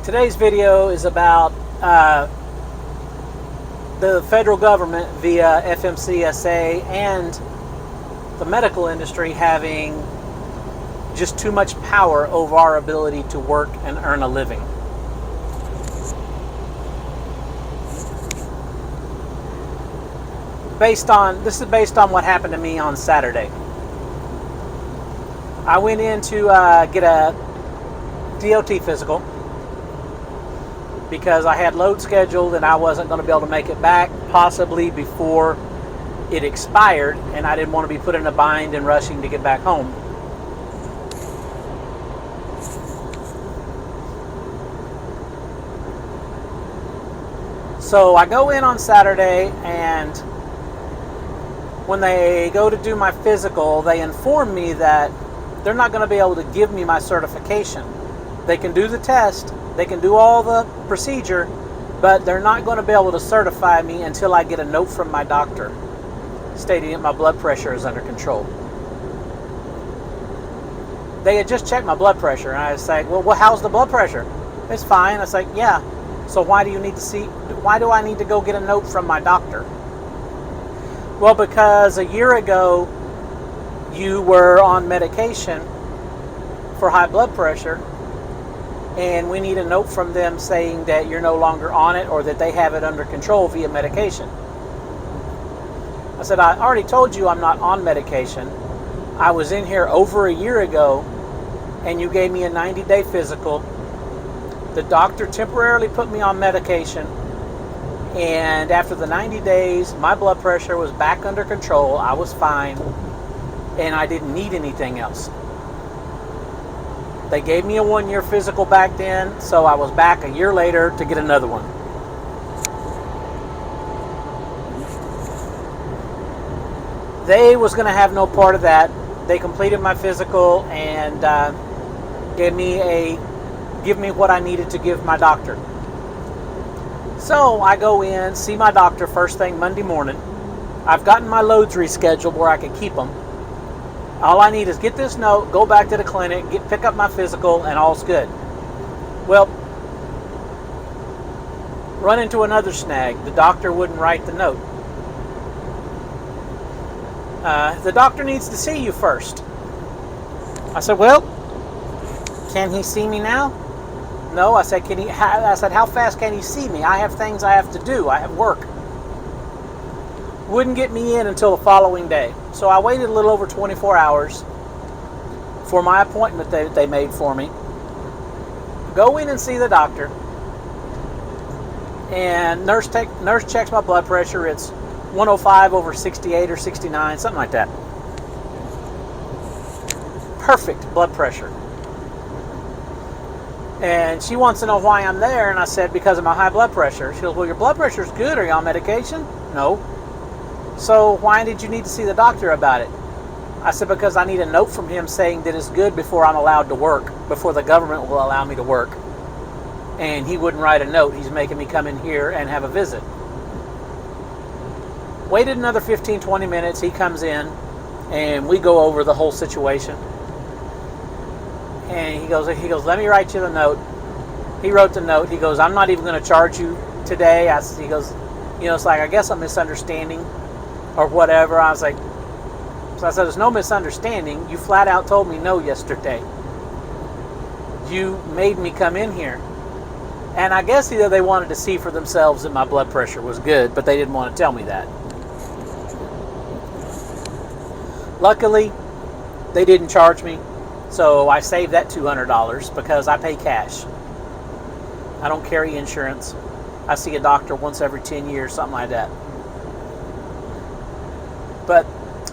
Today's video is about the federal government via FMCSA and the medical industry having just too much power over our ability to work and earn a living. This is based on what happened to me on Saturday. I went in to get a DOT physical because I had load scheduled and I wasn't going to be able to make it back possibly before it expired, and I didn't want to be put in a bind and rushing to get back home. So I go in on Saturday, and when they go to do my physical, they inform me that they're not going to be able to give me my certification. They can do the test, they can do all the procedure, but they're not going to be able to certify me until I get a note from my doctor stating that my blood pressure is under control. They had just checked my blood pressure, and I was like, well, how's the blood pressure? It's fine. I was like, yeah. So why do I need to go get a note from my doctor? Well, because a year ago you were on medication for high blood pressure, and we need a note from them saying that you're no longer on it or that they have it under control via medication. I said, I already told you I'm not on medication. I was in here over a year ago and you gave me a 90-day physical. The doctor temporarily put me on medication, and after the 90 days, my blood pressure was back under control. I was fine, and I didn't need anything else. They gave me a 1-year physical back then, so I was back a year later to get another one. They was going to have no part of that. They completed my physical and give me what I needed to give my doctor. So I go in, see my doctor first thing Monday morning. I've gotten my loads rescheduled where I can keep them. All I need is get this note, go back to the clinic, pick up my physical, and all's good. Well, run into another snag. The doctor wouldn't write the note. The doctor needs to see you first. I said, well, can he see me now? No. I said, how fast can he see me? I have things I have to do. I have work. Wouldn't get me in until the following day. So I waited a little over 24 hours for my appointment that they made for me. Go in and see the doctor. And nurse checks my blood pressure. It's 105/68 or 69, something like that. Perfect blood pressure. And she wants to know why I'm there, and I said, because of my high blood pressure. She goes, well, your blood pressure's good. Are you on medication? No. So why did you need to see the doctor about it? I said, because I need a note from him saying that it's good before I'm allowed to work, before the government will allow me to work. And he wouldn't write a note. He's making me come in here and have a visit. Waited another 15-20 minutes. He comes in, and we go over the whole situation. And he goes, let me write you the note. He wrote the note. He goes, I'm not even going to charge you today. He goes, it's like, I guess a misunderstanding or whatever. I was like, so I said, there's no misunderstanding. You flat out told me no yesterday. You made me come in here. And I guess either they wanted to see for themselves that my blood pressure was good, but they didn't want to tell me that. Luckily, they didn't charge me. So I saved that $200 because I pay cash. I don't carry insurance. I see a doctor once every 10 years, something like that. But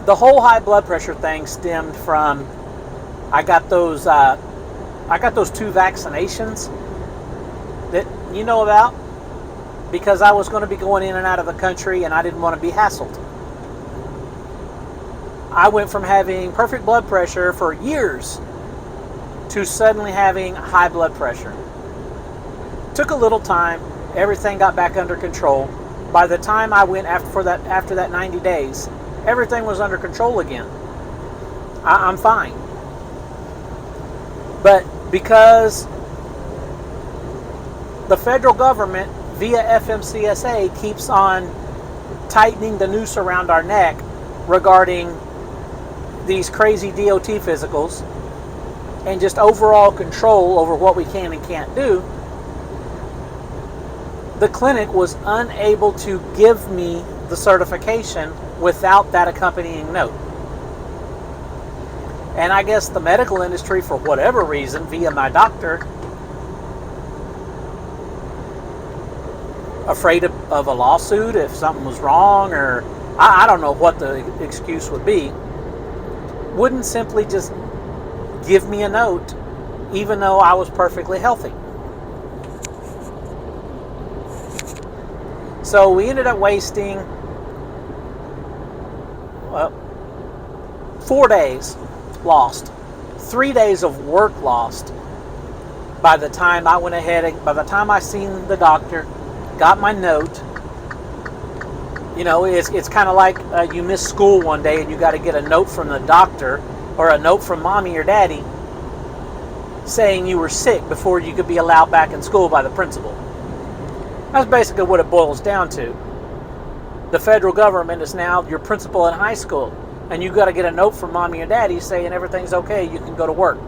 the whole high blood pressure thing stemmed from I got those 2 vaccinations that you know about, because I was going to be going in and out of the country and I didn't want to be hassled. I went from having perfect blood pressure for years to suddenly having high blood pressure. Took a little time. Everything got back under control. By the time I went after that 90 days, everything was under control again. I'm fine. But because the federal government, via FMCSA, keeps on tightening the noose around our neck regarding these crazy DOT physicals and just overall control over what we can and can't do. The clinic was unable to give me the certification without that accompanying note. And I guess the medical industry, for whatever reason, via my doctor, afraid of a lawsuit if something was wrong, or I don't know what the excuse would be, wouldn't simply just give me a note even though I was perfectly healthy. So we ended up wasting 4 days lost, 3 days of work lost by the time I went ahead and by the time I seen the doctor, got my note. You know, it's kind of like you miss school one day and you got to get a note from the doctor or a note from mommy or daddy saying you were sick before you could be allowed back in school by the principal. That's basically what it boils down to. The federal government is now your principal in high school, and you got to get a note from mommy or daddy saying everything's okay, you can go to work.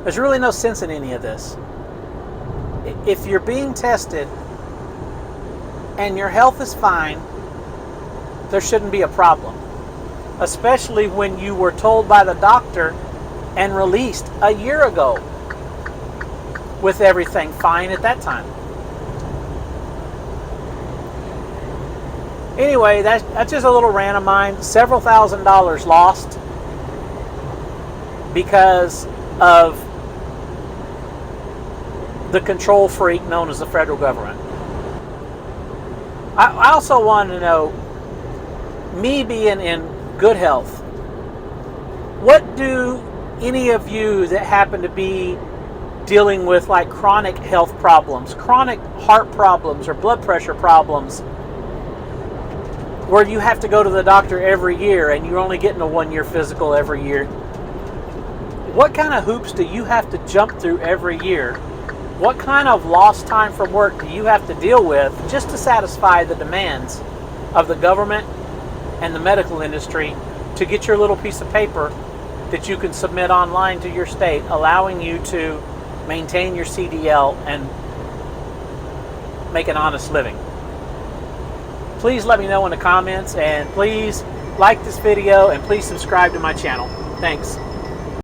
There's really no sense in any of this. If you're being tested and your health is fine, there shouldn't be a problem. Especially when you were told by the doctor and released a year ago with everything fine at that time. Anyway, that's just a little rant of mine. Several $1,000s lost because of the control freak known as the federal government. I also want to know, me being in good health, what do any of you that happen to be dealing with like chronic health problems, chronic heart problems or blood pressure problems, where you have to go to the doctor every year and you're only getting a 1-year physical every year, what kind of hoops do you have to jump through every year? What kind of lost time from work do you have to deal with just to satisfy the demands of the government and the medical industry to get your little piece of paper that you can submit online to your state, allowing you to maintain your CDL and make an honest living? Please let me know in the comments, and please like this video and please subscribe to my channel. Thanks.